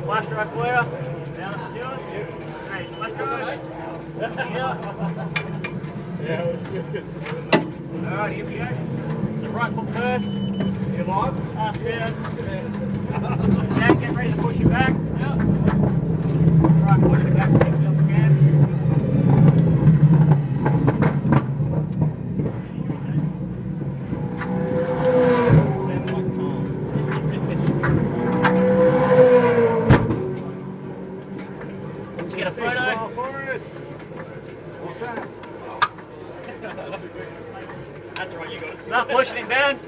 your flash drive for you. Down to yours. Hey, flash drive. Yeah, it was good. Alright, here we go. So right foot first. You live? Ass down. Now get ready to push you back. Try and push you back as much as you can. Let's get a photo. What's that? That's right, you got it. Start pushing him down.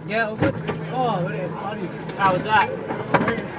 Yeah, all good. Oh, it's funny. How was that?